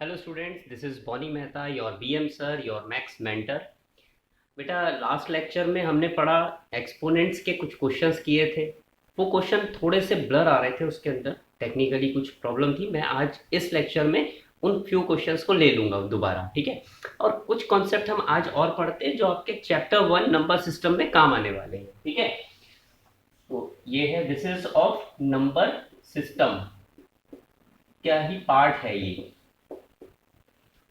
Hello students, this is Bonny Mehta, your BM sir, your maths mentor. बेटा, last lecture में हमने पढ़ा एक्सपोनेंट्स के कुछ क्वेश्चंस किए थे। वो क्वेश्चन थोड़े से ब्लर आ रहे थे, उसके अंदर टेक्निकली कुछ प्रॉब्लम थी। मैं आज इस लेक्चर में उन फ्यू क्वेश्चंस को ले लूँगा दोबारा, ठीक है। और कुछ कॉन्सेप्ट हम आज और पढ़ते हैं जो आपके चैप्टर 1 नंबर सिस्टम में काम आने वाले हैं, ठीक है। तो ये है, this is of number system. क्या ही पार्ट है ये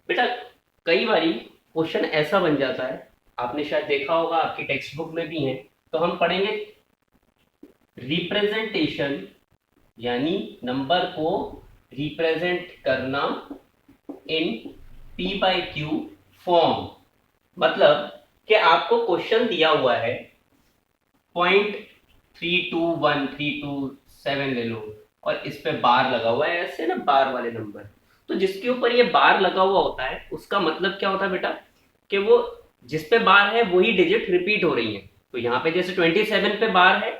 बेटा। कई बारी क्वेश्चन ऐसा बन जाता है, आपने शायद देखा होगा, आपकी टेक्स्ट बुक में भी है। तो हम पढ़ेंगे रिप्रेजेंटेशन, यानी नंबर को रिप्रेजेंट करना in P by Q form. मतलब कि आपको क्वेश्चन दिया हुआ है 0.321 327 ले लो, और इस पे बार लगा हुआ है, ऐसे ना बार वाले नंबर। तो जिसके ऊपर ये बार लगा हुआ होता है उसका मतलब क्या होता है बेटा, कि वो जिस पे बार है वही डिजिट रिपीट हो रही है। तो यहाँ पे जैसे 27 पे बार है,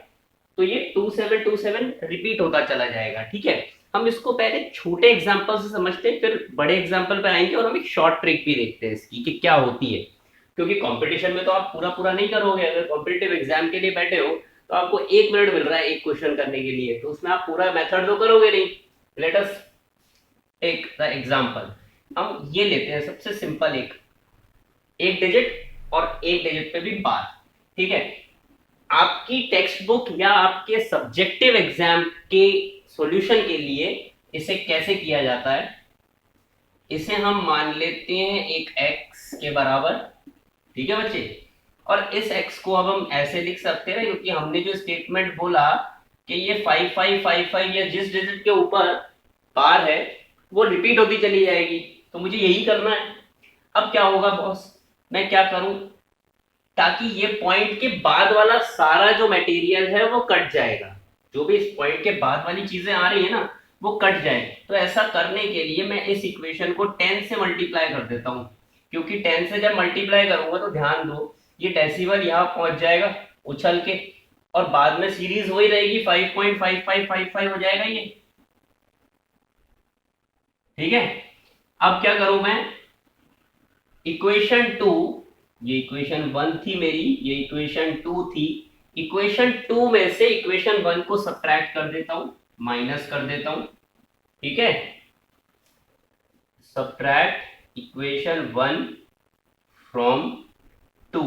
तो ये 2727 रिपीट होता चला जाएगा, ठीक है। हम इसको पहले छोटे एग्जाम्पल से समझते हैं, फिर बड़े एग्जाम्पल पे आएंगे, और हम एक शॉर्ट ट्रिक भी देखते हैं इसकी कि क्या होती है। क्योंकि कंपटीशन में तो आप पूरा पूरा नहीं करोगे। अगर कॉम्पिटेटिव एग्जाम के लिए बैठे हो तो आपको 1 मिनट मिल रहा है एक क्वेश्चन करने के लिए, तो उसमें आप पूरा मेथड तो करोगे नहीं। Let us take the example. हम ये लेते हैं सबसे सिंपल, एक एक डिजिट और एक डिजिट पे भी बार, ठीक है। आपकी टेक्स्ट बुक या आपके सब्जेक्टिव एग्जाम के सॉल्यूशन के लिए इसे कैसे किया जाता है, इसे हम मान लेते हैं एक x के बराबर, ठीक है बच्चे। और इस x को अब हम ऐसे लिख सकते हैं, क्योंकि हमने जो स्टेटमेंट बोला कि ये 5555 या जिस डिजिट के ऊपर बार है वो रिपीट होती चली जाएगी, तो मुझे यही करना है। अब क्या होगा बॉस, मैं क्या करूं ताकि ये पॉइंट के बाद वाला सारा जो मटेरियल है वो कट जाएगा। जो भी इस पॉइंट के बाद वाली चीजें आ रही है ना, वो कट जाए। तो ऐसा करने के लिए मैं इस इक्वेशन को 10 से मल्टीप्लाई कर देता हूं, क्योंकि 10 से जब मल्टीप्लाई करूंगा तो ध्यान दो, ये डेसिमल यहां पहुंच जाएगा उछल के, और बाद में सीरीज वही रहेगी, 5.5555 हो जाएगा ये, ठीक है। अब क्या करूं मैं, इक्वेशन 2, ये इक्वेशन 1 थी मेरी, ये इक्वेशन 2 थी। इक्वेशन 2 में से इक्वेशन 1 को सब्ट्रैक्ट कर देता हूं, माइनस कर देता हूं, ठीक है। Subtract equation 1 from 2।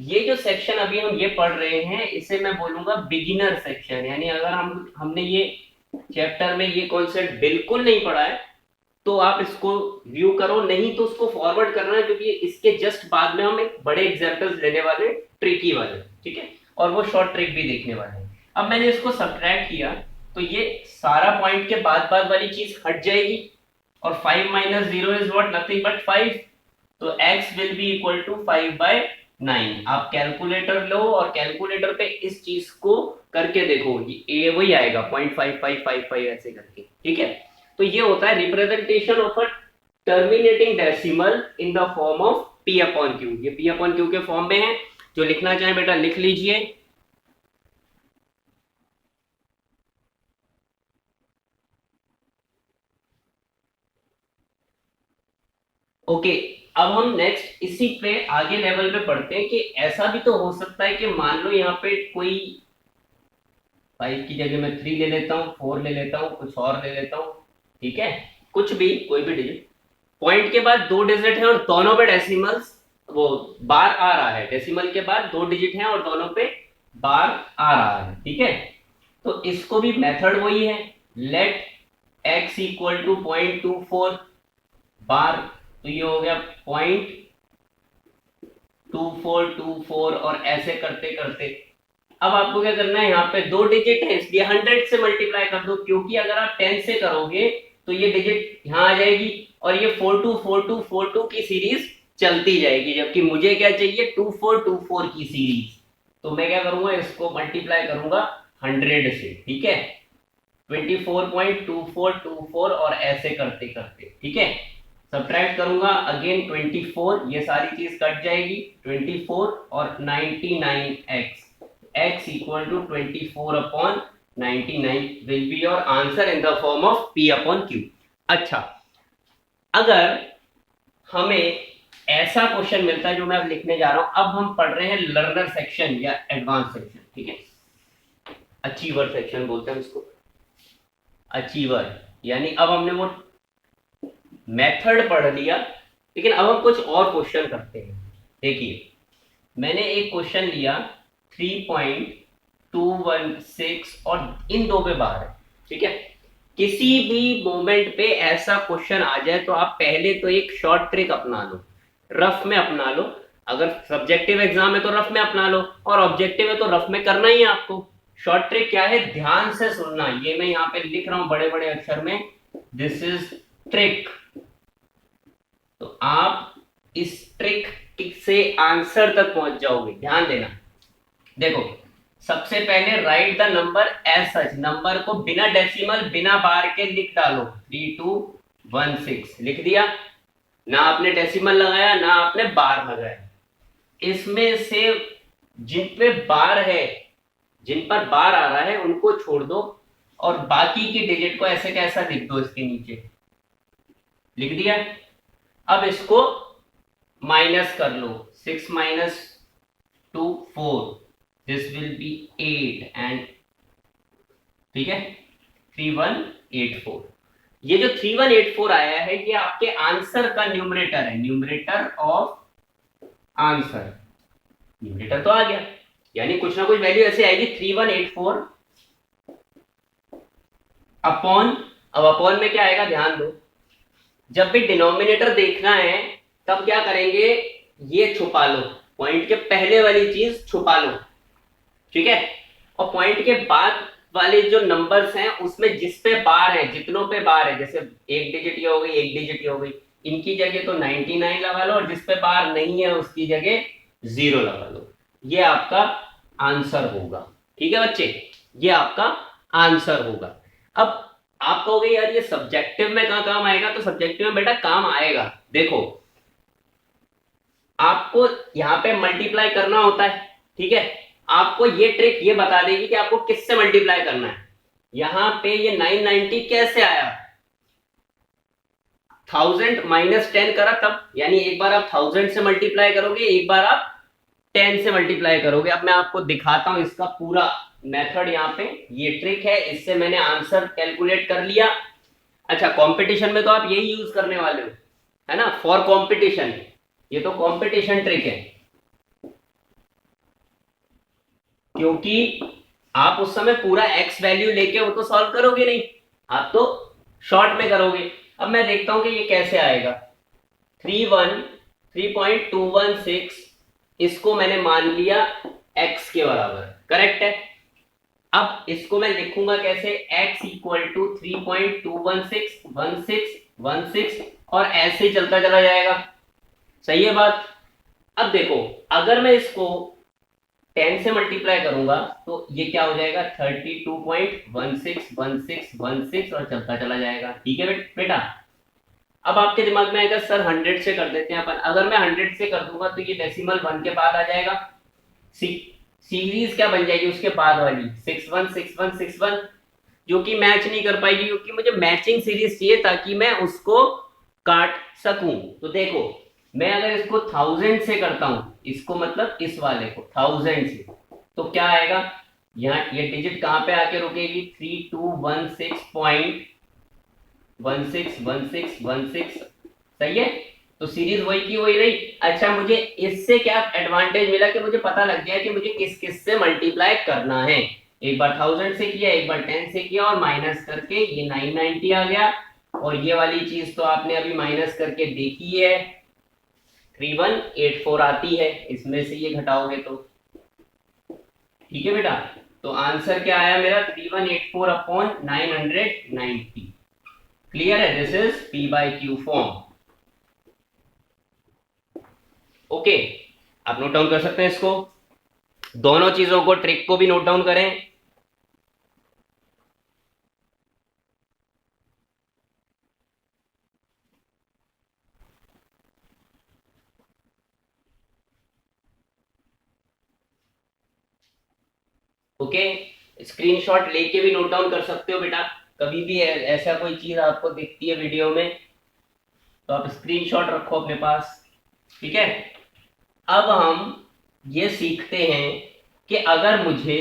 ये जो सेक्शन अभी हम ये पढ़ रहे हैं इसे मैं बोलूंगा बिगिनर सेक्शन। यानी अगर हमने ये चैप्टर में ये कॉन्सेप्ट बिल्कुल नहीं पढ़ा है तो आप इसको व्यू करो, नहीं तो उसको फॉरवर्ड करना है, क्योंकि इसके जस्ट बाद में हम एक बड़े एग्जांपल्स लेने वाले, ट्रिकी वाले, ठीक है। और वो शॉर्ट ट्रिक भी देखने वाले हैं। अब मैंने इसको सब्ट्रैक्ट किया तो ये सारा पॉइंट के बाद बाद वाली चीज हट जाएगी, और 5 minus 0 is what, nothing but 5। तो x will be equal to 5/9। आप कैलकुलेटर लो और कैलकुलेटर पे इस चीज को करके देखो, ये वही आएगा 0.5555 ऐसे करके, ठीक है। तो ये होता है representation of a terminating decimal in the form of p upon q। ये p अपॉन q के फॉर्म में है। जो लिखना चाहे बेटा लिख लीजिए। ओके, अब हम नेक्स्ट इसी पे आगे लेवल पे पढ़ते हैं कि ऐसा भी तो हो सकता है कि मान लो यहाँ पे कोई 5 की जगह मैं 3 ले लेता हूँ, 4 ले लेता हूँ, कुछ और ले लेता हूँ, ठीक है। कुछ भी, कोई भी डिजिट, पॉइंट के बाद 2 डिजिट है और दोनों पे डेसिमल्स, वो बार आ रहा है। डेसिमल के बाद 2 डिजिट है और दोनों पे बार आ रहा है, ठीक है। तो इसको भी मेथड वही है, लेट x इक्वल टू 0.24 बार। तो ये हो गया 0.2424, और ऐसे करते करते अब आपको क्या करना है, यहाँ पे 2 डिजिट है इसलिए 100 से मल्टीप्लाई कर दो, क्योंकि अगर आप 10 से करोगे तो ये डिजिट यहाँ आ जाएगी और ये 424242 की सीरीज चलती जाएगी, जबकि मुझे क्या चाहिए, 2424 की सीरीज। तो मैं क्या करूंगा, इसको मल्टीप्लाई करूंगा 100 से, ठीक है। 24.2424 और ऐसे करते करते, ठीक है। सब्ट्रैक्ट करूंगा अगेन 24, ये सारी चीज कट जाएगी, 24 और 99x, x equal to 24 upon 99 will be your answer in the form of p upon q। अच्छा, अगर हमें ऐसा क्वेश्चन मिलता है जो मैं अब लिखने जा रहा हूं, अब हम पढ़ रहे हैं लर्नर सेक्शन या एडवांस सेक्शन, ठीक है, अचीवर सेक्शन बोलते हैं उसको, अचीवर, यानी अब हमने वो मेथड पढ़ लिया, लेकिन अब हम कुछ और क्वेश्चन करते हैं। देखिए, मैंने एक क्वेश्चन लिया 3.216 और इन दो पे बार है, ठीक है। किसी भी मोमेंट पे ऐसा क्वेश्चन आ जाए तो आप पहले तो एक शॉर्ट ट्रिक अपना लो, रफ में अपना लो। अगर सब्जेक्टिव एग्जाम है तो रफ में अपना लो, और ऑब्जेक्टिव है तो रफ में करना ही है आपको। शॉर्ट ट्रिक क्या है, ध्यान से सुनना, ये मैं यहाँ पे लिख रहा हूं बड़े बड़े अक्षर में, दिस इज ट्रिक। तो आप इस ट्रिक से आंसर तक पहुंच जाओगे, ध्यान देना। देखो, सबसे पहले write the number as such, number को बिना डेसिमल बिना बार के लिख डालो, 3216 लिख दिया, ना आपने डेसिमल लगाया ना आपने बार लगाया। इसमें से जिन पे बार है, जिन पर बार आ रहा है उनको छोड़ दो, और बाकी की डिजिट को ऐसे कैसा लिख दो, इसके नीचे लिख दिया। अब इसको माइनस कर लो, 6 minus 2 4, this will be 8 and, ठीक है, 3184। ये जो 3184 आया है ये आपके आंसर का न्यूमरेटर है, न्यूमरेटर ऑफ आंसर, न्यूमरेटर तो आ गया, यानी कुछ ना कुछ वैल्यू ऐसे आएगी 3184 अपॉन, अब अपॉन में क्या आएगा ध्यान दो, जब भी डिनोमिनेटर देखना है तब क्या करेंगे, ये छुपा लो, पॉइंट के पहले वाली चीज छुपा लो, ठीक है, और पॉइंट के बाद वाले जो नंबर्स हैं उसमें जिस पे बार है, जितनों पे बार है, जैसे एक डिजिट ये हो गई, एक डिजिट ये हो गई, इनकी जगह तो 99 लगा लो, और जिस पे बार नहीं है उसकी जगह 0 लगा लो, ये आपका आंसर होगा, ठीक है बच्चे, ये आपका आंसर होगा। अब आप कहोगे यार ये सब्जेक्टिव में कहां काम आएगा, तो सब्जेक्टिव में बेटा काम आएगा। देखो, आपको यहां पे मल्टीप्लाई करना होता है, ठीक है, आपको ये ट्रिक ये बता देगी कि आपको किससे मल्टीप्लाई करना है। यहां पे ये 990 कैसे आया, 1000 माइनस 10 करा तब, यानी एक बार आप 1000 से मल्टीप्लाई करोगे, एक बार आप 10 से मल्टीप्लाई करोगे। अब मैं आपको दिखाता हूं इसका पूरा मेथड, यहाँ पे ये ट्रिक है, इससे मैंने आंसर कैलकुलेट कर लिया। अच्छा, कंपटीशन में तो आप यही यूज करने वाले हो, है ना, फॉर कंपटीशन, ये तो कंपटीशन ट्रिक है, क्योंकि आप उस समय पूरा एक्स वैल्यू लेके वो तो सॉल्व करोगे नहीं, आप तो शॉर्ट में करोगे। अब मैं देखता हूं कि ये कैसे आएगा, 3.216 इसको मैंने मान लिया x के बराबर, करेक्ट है। अब इसको मैं लिखूंगा कैसे, x इक्वल टू 3.216 और ऐसे ही चलता चला जाएगा, सही है बात। अब देखो, अगर मैं इसको 10 से मल्टीप्लाई करूंगा तो ये क्या हो जाएगा, 32.161616 और चलता चला जाएगा, ठीक है बेटा। अब आपके दिमाग में आएगा सर 100 से कर देते हैं अपन, अगर मैं 100 से कर दूंगा तो ये डेसिमल 1 के बाद आ जाएगा, सीरीज क्या बन जाएगी उसके बाद वाली, 616161, जो कि मैच नहीं कर पाएगी, क्योंकि मुझे मैचिंग सीरीज चाहिए ताकि मैं उसको काट सकूं। तो देखो, मैं अगर इसको 1000 से करता हूं, इसको मतलब इस वाले को 1000 से, तो क्या आएगा, यहाँ ये डिजिट कहां पे आके रुकेगी, 3216.161616, सही है। तो सीरीज वही की वही रही। अच्छा, मुझे इससे क्या एडवांटेज मिला कि मुझे पता लग गया कि मुझे किस किस से मल्टीप्लाई करना है, एक बार 1000 से किया, एक बार 10 से किया, और माइनस करके ये 990 आ गया, और ये वाली चीज तो आपने अभी माइनस करके देखी है, 3184 आती है, इसमें से ये घटाओगे तो, ठीक है बेटा। तो आंसर क्या आया मेरा, 3184 अपॉन 990, क्लियर है, this is P by Q form, okay. आप नोट डाउन कर सकते हैं इसको, दोनों चीजों को, ट्रिक को भी नोट डाउन करें। ओके, स्क्रीनशॉट लेके भी नोट डाउन कर सकते हो बेटा, कभी भी ऐसा कोई चीज आपको दिखती है वीडियो में तो आप स्क्रीनशॉट रखो अपने पास। ठीक है, अब हम ये सीखते हैं कि अगर मुझे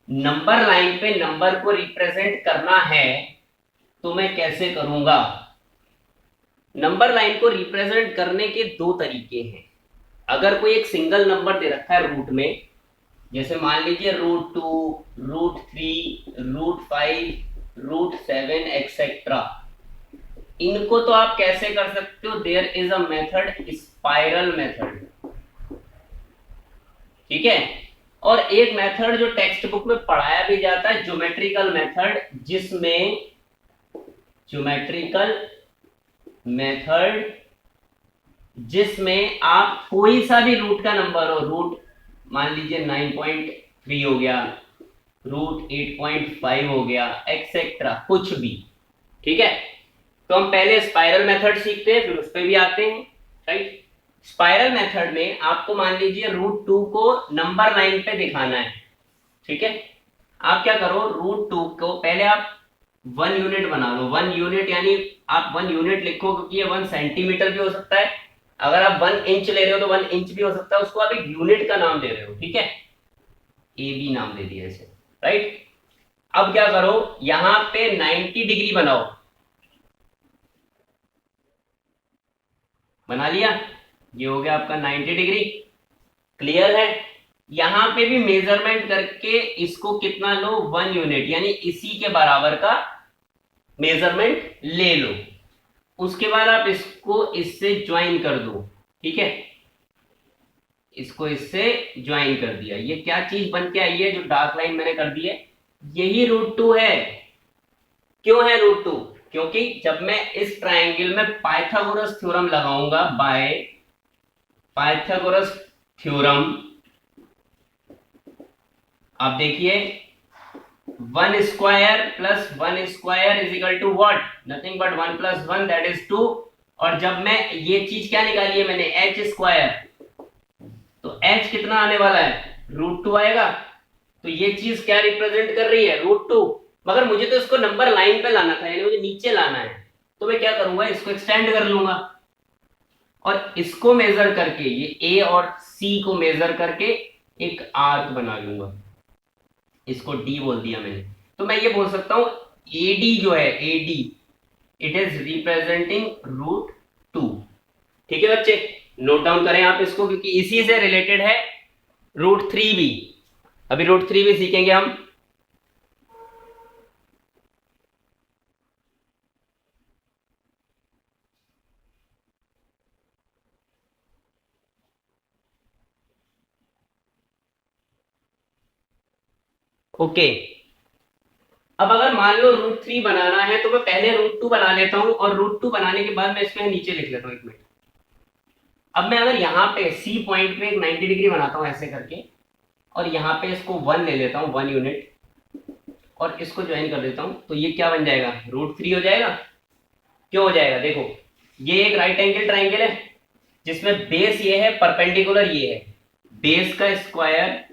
नंबर लाइन पे नंबर को रिप्रेजेंट करना है तो मैं कैसे करूंगा। नंबर लाइन को रिप्रेजेंट करने के दो तरीके हैं। अगर कोई एक सिंगल नंबर दे रखा है रूट में, जैसे मान लीजिए root 2, root 3, root 5, root 7 etcetera, इनको तो आप कैसे कर सकते हो, there is a method, spiral method. ठीक है, और एक मेथड जो टेक्स्ट बुक में पढ़ाया भी जाता है, ज्योमेट्रिकल मेथड, जिसमें आप कोई सा भी रूट का नंबर हो, रूट मान लीजिए 9.3 हो गया, रूट 8.5 हो गया, एक्सेट्रा, कुछ भी। ठीक है, तो हम पहले स्पाइरल मेथड सीखते हैं, फिर उस पर भी आते हैं। राइट, स्पाइरल मेथड में आपको मान लीजिए रूट 2 को नंबर लाइन पे दिखाना है। ठीक है, आप क्या करो, रूट 2 को पहले आप 1 यूनिट बना लो। 1 यूनिट यानी आप 1 यूनिट लिखो, क्योंकि ये 1 सेंटीमीटर भी हो सकता है, अगर आप 1 इंच ले रहे हो तो 1 इंच भी हो सकता है, उसको आप एक यूनिट का नाम दे रहे हो। ठीक है, ए बी नाम दे दिया इसे। राइट, अब क्या करो, यहां पे 90 डिग्री बनाओ। बना लिया, ये हो गया आपका 90 डिग्री। क्लियर है, यहां पे भी मेजरमेंट करके इसको कितना लो, 1 यूनिट, यानी इसी के बराबर का मेजरमेंट ले लो। उसके बाद आप इसको इससे ज्वाइन कर दो। ठीक है, इसको इससे ज्वाइन कर दिया, ये क्या चीज बन के आई है, जो डार्क लाइन मैंने कर दी है, यही रूट 2 है। क्यों है रूट 2, क्योंकि जब मैं इस ट्रायंगल में पाइथागोरस थ्योरम लगाऊंगा, बाय पाइथागोरस थ्योरम, आप देखिए 1 square + 1 square is equal to what, nothing but 1 + 1 that is 2। और जब मैं ये चीज क्या निकाली है मैंने, एच स्क्वायर, तो एच कितना आने वाला है, रूट 2 आएगा। तो ये चीज क्या रिप्रेजेंट कर रही है, रूट 2। मगर मुझे तो इसको नंबर लाइन पे लाना था, यानी मुझे नीचे लाना है, तो मैं क्या करूंगा, इसको एक्सटेंड कर लूंगा और इसको मेजर करके, ये ए और सी को मेजर करके एक आर्क बना लूंगा, इसको डी बोल दिया मैंने। तो मैं ये बोल सकता हूं एडी जो है, AD, it is representing root 2। ठीक है बच्चे, नोट डाउन करें आप इसको, क्योंकि इसी से रिलेटेड है रूट 3 भी। अभी रूट 3 भी सीखेंगे हम। ओके, अब अगर मान लो रूट 3 बनाना है तो मैं पहले रूट 2 बना लेता हूं, और रूट 2 बनाने के बाद मैं इसमें नीचे लिख लेता हूं, 1 मिनट। अब मैं अगर यहाँ पे सी पॉइंट पे एक 90 डिग्री बनाता हूं ऐसे करके, और यहाँ पे इसको 1 ले लेता हूं, 1 यूनिट, और इसको ज्वाइन कर देता हूं, तो ये क्या बन जाएगा, रूट 3 हो जाएगा। क्यों हो जाएगा, देखो ये एक राइट एंगल ट्राइंगल है, जिसमें बेस ये है, परपेंडिकुलर ये है, बेस का स्क्वायर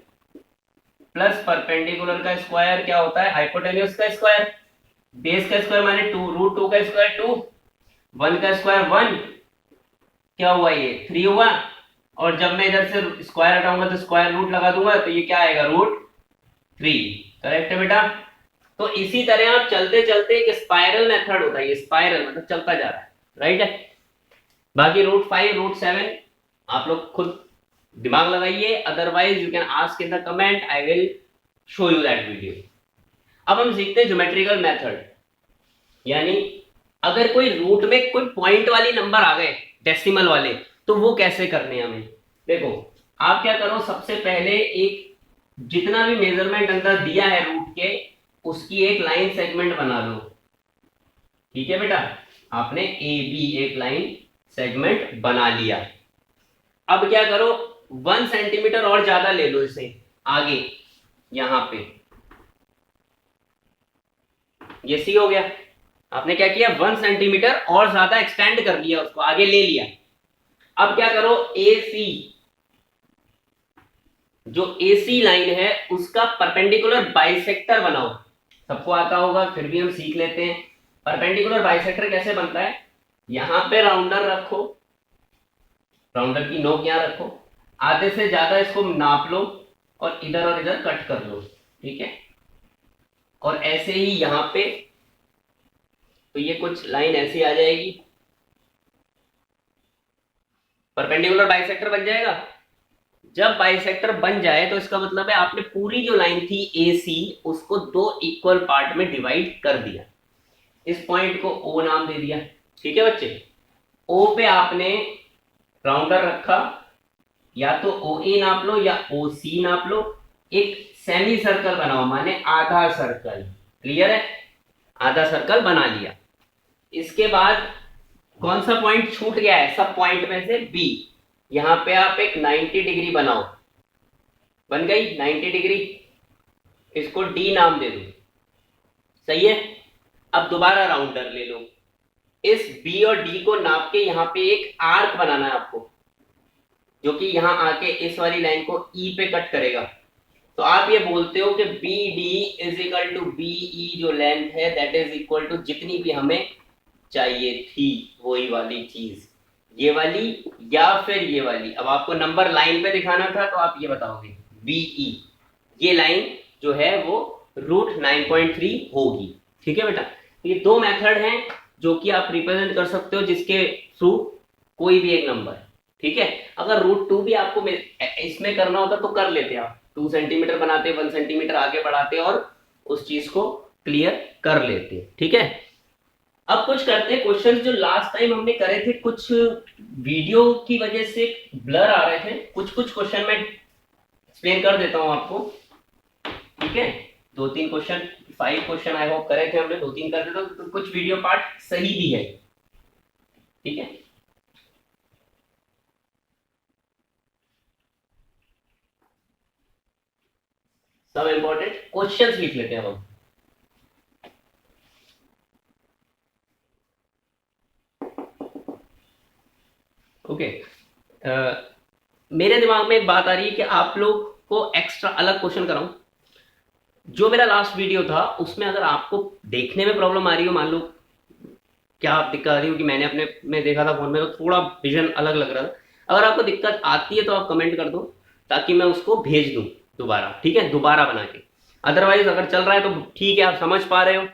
प्लस परपेंडिकुलर का स्क्वायर क्या होता है, हाइपोटेन्यूज का स्क्वायर। बेस का स्क्वायर माने 2, रूट 2 का स्क्वायर 2, 1 का स्क्वायर 1, क्या हुआ ये 3 हुआ। और जब मैं इधर से स्क्वायर हटाऊंगा तो स्क्वायर रूट लगा दूंगा, तो ये क्या आएगा, रूट 3। करेक्ट है बेटा। तो इसी तरह आप चलते चलते, एक स्पाइरल मेथड होता है, ये स्पाइरल मतलब चलता जा रहा है। राइट है, बाकी रूट 5, रूट 7 आप लोग खुद दिमाग लगाइए, otherwise you can ask in the comment, I will show you that video. अब हम सीखते हैं ज्योमेट्रिकल मेथड, यानी अगर कोई रूट में कोई पॉइंट वाली नंबर आ गए, डेसिमल वाले, तो वो कैसे करने हैं हमें। देखो आप क्या करो, सबसे पहले एक जितना भी मेजरमेंट अंदर दिया है रूट के, उसकी एक लाइन सेगमेंट बना लो। ठीक है बेटा, आपने ए बी एक लाइन सेगमेंट बना लिया। अब क्या करो, 1 सेंटीमीटर और ज्यादा ले लो इसे आगे, यहां पे ये सी हो गया। आपने क्या किया, 1 सेंटीमीटर और ज्यादा एक्सटेंड कर लिया, उसको आगे ले लिया। अब क्या करो, ए सी, जो ए सी लाइन है उसका परपेंडिकुलर बाइसेक्टर बनाओ। सबको आता होगा, फिर भी हम सीख लेते हैं। परपेंडिकुलर बाइसेक्टर कैसे बनता है, यहां पे राउंडर रखो, राउंडर की नोक यहां रखो, आधे से ज्यादा इसको नाप लो और इधर कट कर लो। ठीक है, और ऐसे ही यहां पे, तो ये कुछ लाइन ऐसी आ जाएगी, परपेंडिकुलर बाइसेक्टर बन जाएगा। जब बाइसेक्टर बन जाए तो इसका मतलब है आपने पूरी जो लाइन थी ए सी उसको दो इक्वल पार्ट में डिवाइड कर दिया। इस पॉइंट को ओ नाम दे दिया। ठीक है बच्चे, ओ पे आपने राउंडर रखा, या तो ओ ए नाप लो या ओ सी नाप लो, एक सेमी सर्कल बनाओ, माने आधा सर्कल। क्लियर है, आधा सर्कल बना लिया। इसके बाद कौन सा पॉइंट छूट गया है, सब पॉइंट में से बी, यहां पे आप एक 90 डिग्री बनाओ, बन गई 90 डिग्री, इसको डी नाम दे दो। सही है, अब दोबारा राउंडर ले लो, इस बी और डी को नाप के यहां पे एक आर्क बनाना है आपको, जो कि यहां आके इस वाली लाइन को ई पे कट करेगा। तो आप ये बोलते हो कि B D is equal to B E, जो लेंथ है दैट इज इक्वल टू जितनी भी हमें चाहिए थी वही वाली चीज, ये वाली या फिर ये वाली। अब आपको नंबर लाइन पे दिखाना था तो आप ये बताओगे बीई, ये लाइन जो है वो √9.3 होगी। ठीक है बेटा, ये दो मेथड हैं जो कि आप रिप्रेजेंट कर सकते हो जिसके थ्रू कोई भी एक नंबर। ठीक है, अगर √2 भी आपको इसमें करना होता तो कर लेते आप, 2 सेंटीमीटर बनाते, 1 सेंटीमीटर आगे बढ़ाते और उस चीज को क्लियर कर लेते। ठीक है, अब कुछ करते हैं क्वेश्चन जो लास्ट टाइम हमने करे थे, कुछ वीडियो की वजह से ब्लर आ रहे थे, कुछ कुछ क्वेश्चन में एक्सप्लेन कर देता हूं आपको। ठीक है, 2-3 क्वेश्चन, 5 क्वेश्चन आई होप करे थे हमने, 2-3 कर देता हूं, तो कुछ वीडियो पार्ट सही भी है। ठीक है, सब इंपॉर्टेंट क्वेश्चंस लिख लेते हैं हम। ओके, मेरे दिमाग में एक बात आ रही है कि आप लोग को एक्स्ट्रा अलग क्वेश्चन कराऊं। जो मेरा लास्ट वीडियो था उसमें अगर आपको देखने में प्रॉब्लम आ रही हो, मान लो क्या दिक्कत आ रही हो कि मैंने अपने में देखा था फोन में तो थोड़ा विजन अलग लग रहा था, अगर आपको दिक्कत आती है तो आप कमेंट कर दो ताकि मैं उसको भेज दूं दोबारा। ठीक है, दोबारा बना के। अदरवाइज अगर चल रहा है तो ठीक है, आप समझ पा रहे हो।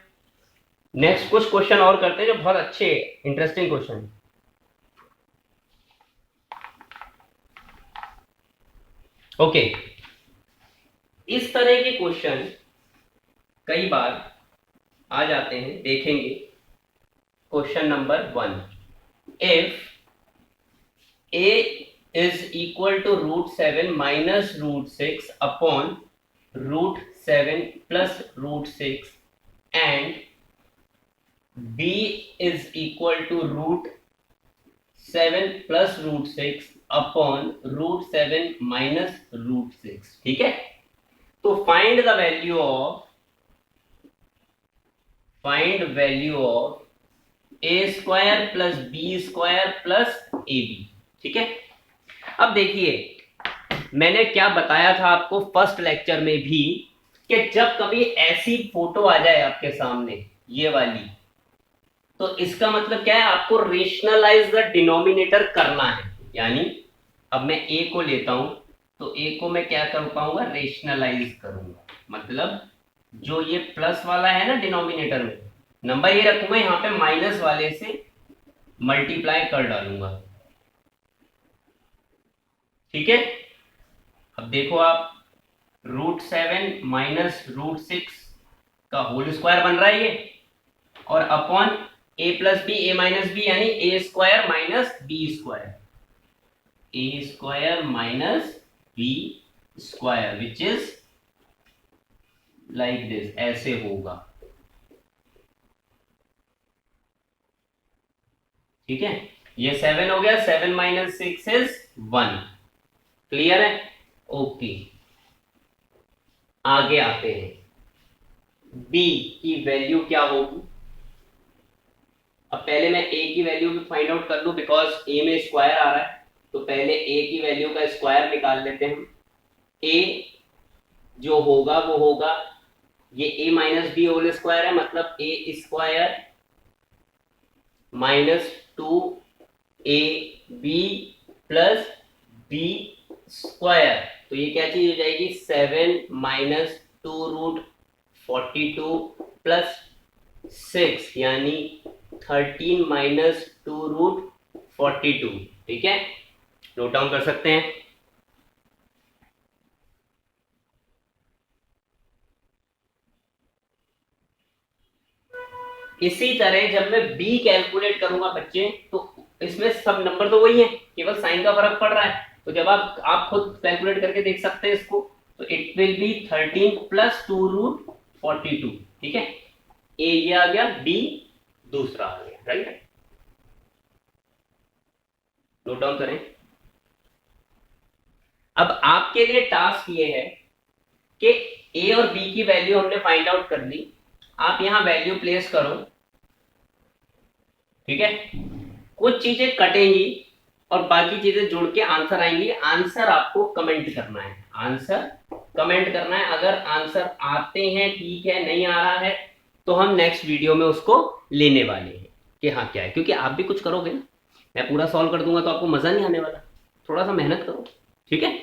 नेक्स्ट कुछ क्वेश्चन और करते हैं जो बहुत अच्छे इंटरेस्टिंग क्वेश्चन है। ओके, इस तरह के क्वेश्चन कई बार आ जाते हैं, देखेंगे। Question number 1, if a is equal to √7 minus √6 upon √7 plus √6 and b is equal to √7 plus √6 upon √7 minus √6। ठीक है, तो find value of a square plus b square plus a b. ठीक है, अब देखिए मैंने क्या बताया था आपको फर्स्ट लेक्चर में भी कि जब कभी ऐसी फोटो आ जाए आपके सामने ये वाली, तो इसका मतलब क्या है, आपको रेशनलाइज द डिनोमिनेटर करना है। यानी अब मैं ए को लेता हूं तो ए को मैं क्या कर पाऊंगा, रेशनलाइज करूंगा। मतलब जो ये प्लस वाला है ना डिनोमिनेटर में, नंबर ये रखूंगा, यहां पे माइनस वाले से मल्टीप्लाई कर डालूंगा। ठीक है, अब देखो आप, √7 माइनस √6 का होल स्क्वायर बन रहा है ये, और upon a plus B, A minus B, यानी A square minus B square, A square minus B square which is like this, ऐसे होगा। ठीक है, ये 7 हो गया, 7 माइनस 6 इज 1। क्लियर है, ओके। आगे आते हैं, b की वैल्यू क्या होगी। अब पहले मैं a की वैल्यू भी फाइंड आउट कर लूं, बिकॉज a में स्क्वायर आ रहा है, तो पहले a की वैल्यू का स्क्वायर निकाल लेते हैं। a जो होगा वो होगा, ये a minus b whole square है, मतलब a square minus 2ab plus b square, तो ये क्या चीज हो जाएगी 7 माइनस 2√42 प्लस 6 यानी 13 माइनस 2√42। ठीक है, नोट डाउन कर सकते हैं। इसी तरह जब मैं b कैलकुलेट करूंगा बच्चे, तो इसमें सब नंबर तो वही है, केवल साइन का फर्क पड़ रहा है। तो जब आप खुद कैलकुलेट करके देख सकते हैं इसको, तो इट विल बी 13 प्लस 2√42। ठीक है, ए ये आ गया, बी दूसरा आ गया, राइट। नोट डाउन करें। अब आपके लिए टास्क ये है कि ए और बी की वैल्यू हमने फाइंड आउट कर ली, आप यहां वैल्यू प्लेस करो। ठीक है, कुछ चीजें कटेंगी और बाकी चीजें जुड़ के आंसर आएंगी। आंसर आपको कमेंट करना है, आंसर कमेंट करना है। अगर आंसर आते हैं ठीक है, नहीं आ रहा है तो हम नेक्स्ट वीडियो में उसको लेने वाले हैं कि हाँ क्या है, क्योंकि आप भी कुछ करोगे ना, मैं पूरा सॉल्व कर दूंगा तो आपको मजा नहीं आने वाला, थोड़ा सा मेहनत करो। ठीक है,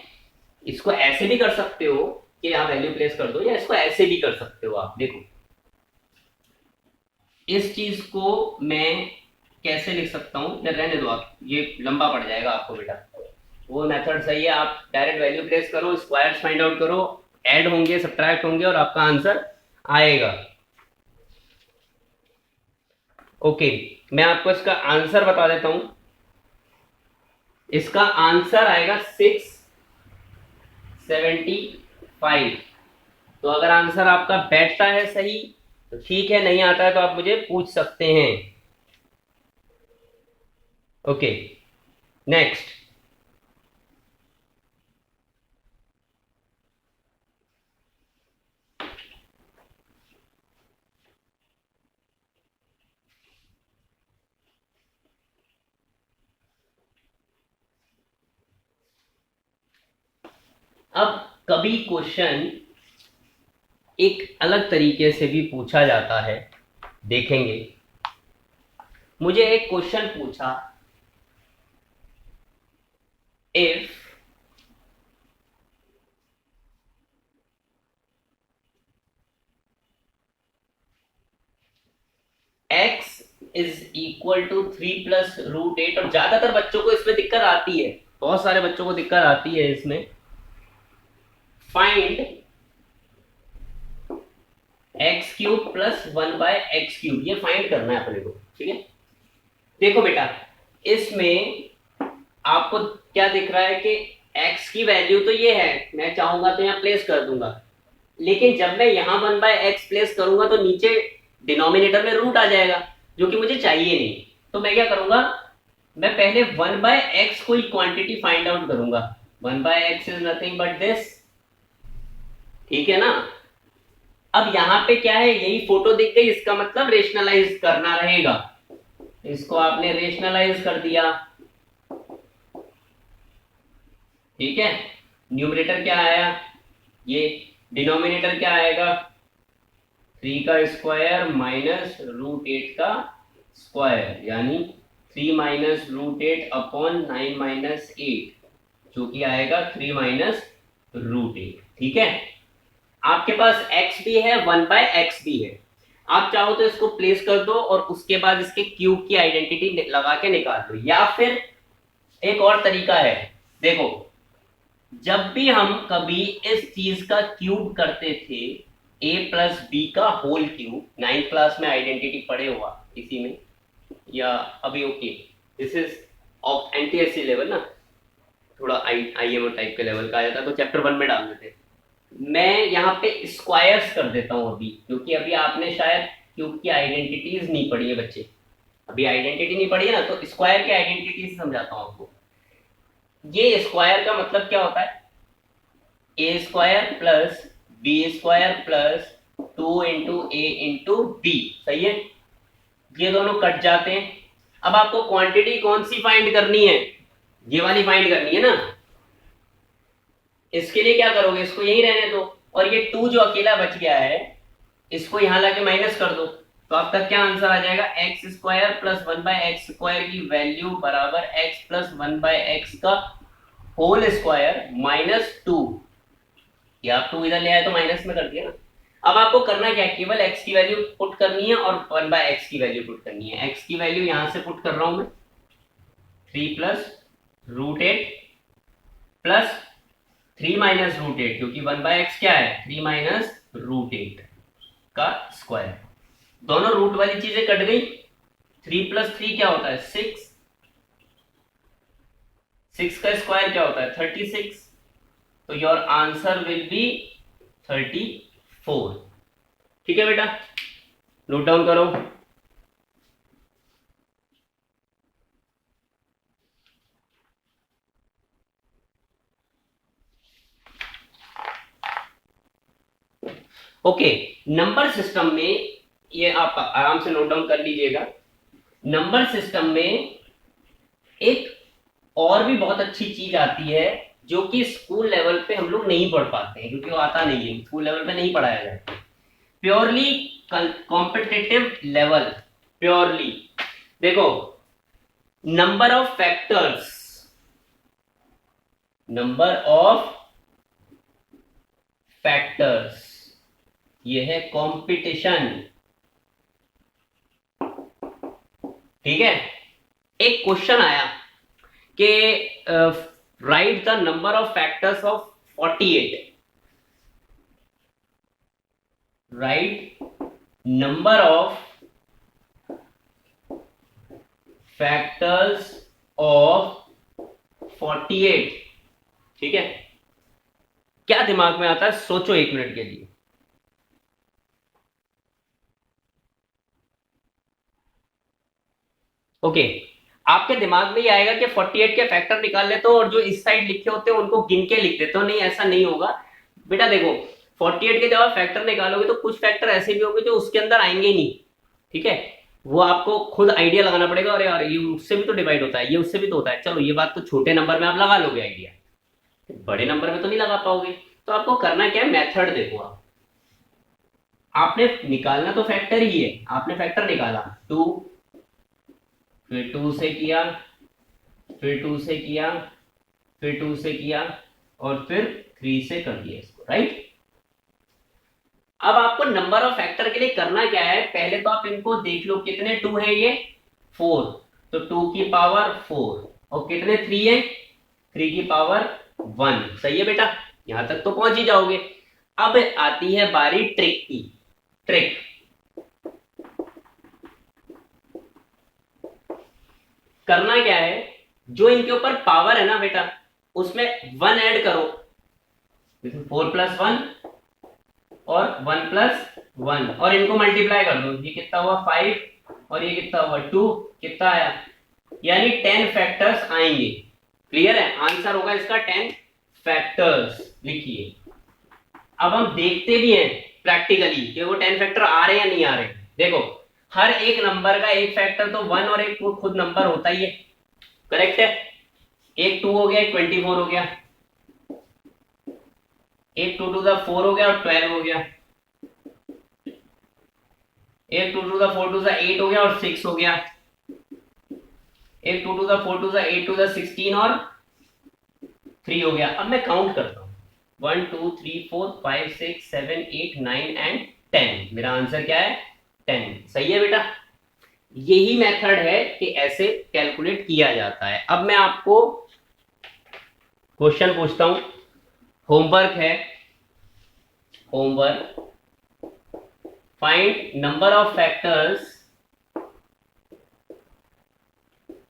इसको ऐसे भी कर सकते हो कि यहाँ वैल्यू प्लेस कर दो, या इसको ऐसे भी कर सकते हो। आप देखो इस चीज को मैं कैसे लिख सकता हूँ, रहने दो आप, ये लंबा पड़ जाएगा आपको बेटा। वो मेथड सही है, आप डायरेक्ट वैल्यू प्लेस करो, स्क्वायर्स फाइंड आउट करो, ऐड होंगे सब्ट्रैक्ट होंगे और आपका आंसर आएगा। ओके, मैं आपको इसका आंसर बता देता हूं। इसका आंसर आएगा 675। तो अगर आंसर आपका बैठता है सही तो ठीक है, नहीं आता है तो आप मुझे पूछ सकते हैं। Okay, next. अब कभी क्वेश्चन एक अलग तरीके से भी पूछा जाता है, देखेंगे। मुझे एक क्वेश्चन पूछा, if x is equal to 3+√8, और ज्यादातर बच्चों को इसमें दिक्कत आती है, बहुत सारे बच्चों को दिक्कत आती है इसमें। फाइंड x³ प्लस 1/x³, ये फाइंड करना है अपने को। ठीक है, देखो बेटा, इसमें आपको क्या दिख रहा है कि x की वैल्यू तो ये है, मैं चाहूंगा तो यहाँ प्लेस कर दूंगा, लेकिन जब मैं यहाँ 1/x प्लेस करूंगा तो नीचे डिनोमिनेटर में रूट आ जाएगा, जो कि मुझे चाहिए नहीं। तो मैं क्या करूंगा, मैं पहले 1/x कोई क्वांटिटी फाइंड आउट करूंगा। 1/x is nothing but this. ठीक है ना। अब यहाँ पे क्या है, यही फोटो दिख गई, इसका मतलब रेशनलाइज करना रहेगा। इसको आपने रेशनलाइज कर दिया। ठीक है, न्यूमरेटर क्या आया, ये डिनोमिनेटर क्या आएगा, 3 का स्क्वायर माइनस √8 का स्क्वायर, यानी 3 माइनस √8 अपॉन 9 माइनस 8, जो कि आएगा 3 माइनस √8। ठीक है, आपके पास x भी है, 1/x भी है। आप चाहो तो इसको प्लेस कर दो और उसके बाद इसके क्यूब की आइडेंटिटी लगा के निकाल दो, या फिर एक और तरीका है। देखो, जब भी हम कभी इस चीज का क्यूब करते थे, a+b का होल क्यूब, 9th क्लास में आइडेंटिटी पढ़े हुआ इसी में, या अभी okay, this is of NTSC level ना, थोड़ा IMO टाइप के लेवल का आया था, तो चैप्टर 1 में डाल देते। मैं यहाँ पे स्क्वायर्स कर देता हूँ अभी, क्योंकि अभी आपने शायद क्यूब की आइडेंटिटीज नहीं पढ़ी है बच्चे, अभी आइडेंटिटी नहीं पढ़ी है ना, तो स्क्वायर की आइडेंटिटी से समझाता हूँ आपको। ये स्क्वायर का मतलब क्या होता है, a² plus b² plus 2 into a into b। सही है, ये दोनों कट जाते हैं। अब आपको क्वांटिटी कौन सी फाइंड करनी है, ये वाली फाइंड करनी है ना। इसके लिए क्या करोगे, इसको यही रहने दो, और ये 2 जो अकेला बच गया है इसको यहां लाके माइनस कर दो। तो आपका क्या आंसर आ जाएगा, एक्स स्क्वायर प्लस 1/x² की वैल्यू बराबर x प्लस 1/x का होल स्क्वायर -2। या आप 2 इधर ले आए तो माइनस में कर दिया ना। अब आपको करना क्या है, केवल x की वैल्यू पुट करनी है और 1/x की वैल्यू पुट करनी है। x की वैल्यू यहां से पुट कर रहा हूं मैं, 3 प्लस √8 प्लस 3 माइनस √8, क्योंकि 1/x क्या है, 3 माइनस √8 का स्क्वायर। दोनों रूट वाली चीजें कट गई। 3 प्लस 3 क्या होता है, 6। 6 का स्क्वायर क्या होता है, 36। तो योर आंसर विल बी 34। ठीक है बेटा, नोट डाउन करो। ओके, नंबर सिस्टम में ये आप आराम से नोट डाउन कर लीजिएगा। नंबर सिस्टम में एक और भी बहुत अच्छी चीज आती है जो कि स्कूल लेवल पे हम लोग नहीं पढ़ पाते हैं, क्योंकि वो आता नहीं है, स्कूल लेवल पे नहीं पढ़ाया जाता। प्योरली कॉम्पिटिटिव लेवल, प्योरली देखो, number of factors, number of factors, ये है कंपटीशन। ठीक है, एक क्वेश्चन आया कि right the number of factors of 48। Right number of factors of 48। ठीक है, क्या दिमाग में आता है, सोचो 1 मिनट के लिए। ओके, आपके दिमाग में ये आएगा कि 48 के फैक्टर निकाल लेते हो और जो इस साइड लिखे होते हैं उनको गिन के लिख देते हो। नहीं, ऐसा नहीं होगा बेटा। देखो, 48 के जब आप फैक्टर निकालोगे तो कुछ फैक्टर ऐसे भी होंगे जो उसके अंदर आएंगे ही नहीं। ठीक है, वो आपको खुद आइडिया लगाना पड़ेगा। और यार ये उससे भी तो डिवाइड होता है, ये उससे भी तो होता है। चलो ये बात तो छोटे नंबर में आप लगा लोगे आइडिया, बड़े नंबर में तो नहीं लगा पाओगे। तो आपको करना क्या है, मेथड देखो। आपने निकालना तो फैक्टर ही है। आपने फैक्टर निकाला 2, फिर 2 से किया, फिर 2 से किया, फिर 2 से किया, और फिर 3 से कर दिया इसको। राइट, अब आपको नंबर ऑफ फैक्टर के लिए करना क्या है, पहले तो आप इनको देख लो, कितने 2 है, ये 4, तो 2 की पावर 4, और कितने 3 है, 3 की पावर 1। सही है बेटा, यहां तक तो पहुंच ही जाओगे। अब आती है बारी ट्रिक की। ट्रिक, करना क्या है, जो इनके ऊपर पावर है ना बेटा, उसमें 1 ऐड करो। 4 + 1 और 1 + 1, और इनको मल्टीप्लाई कर दो। ये कितना हुआ, 5, और ये कितना हुआ, 2। कितना आया, यानी 10 फैक्टर्स आएंगे। क्लियर है, आंसर होगा इसका 10 फैक्टर्स। लिखिए, अब हम देखते भी हैं प्रैक्टिकली कि वो 10 फैक्टर आ रहे हैं या नहीं आ रहे। देखो, हर एक नंबर का एक फैक्टर तो 1 और एक खुद नंबर होता ही है। करेक्ट है, एक 2 हो गया, एक 24 हो गया, एक 2 टू द 4 हो गया और 12 हो गया, एक 2 टू द 4 टू द 8 हो गया और 6 हो गया, एक 2 to the 4 to the 8 to the 16 और 3 हो गया। अब मैं काउंट करता हूं, 1 2 3 4 5 6 7 8 9 एंड 10। मेरा आंसर क्या है, 10। सही है बेटा, यही मेथड है कि ऐसे कैलकुलेट किया जाता है। अब मैं आपको क्वेश्चन पूछता हूं, होमवर्क है, homework. Find number of factors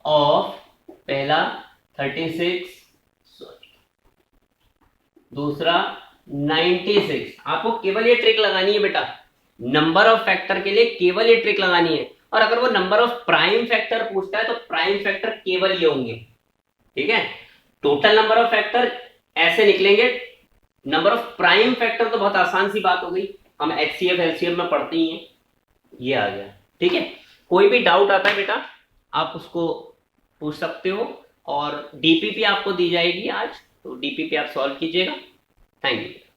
of, पहला 36, दूसरा 96। आपको केवल ये ट्रिक लगानी है बेटा, नंबर ऑफ फैक्टर के लिए केवल ये ट्रिक लगानी है। और अगर वो नंबर ऑफ प्राइम फैक्टर पूछता है तो प्राइम फैक्टर केवल ये होंगे। ठीक है, टोटल नंबर ऑफ फैक्टर ऐसे निकलेंगे। नंबर ऑफ प्राइम फैक्टर तो बहुत आसान सी बात हो गई, हम HCF LCM में पढ़ते ही हैं, ये आ गया। ठीक है, कोई भी डाउट आता है बेटा आप उसको पूछ सकते हो, और DPP आपको दी जाएगी आज, तो DPP आप सॉल्व कीजिएगा। Thank you.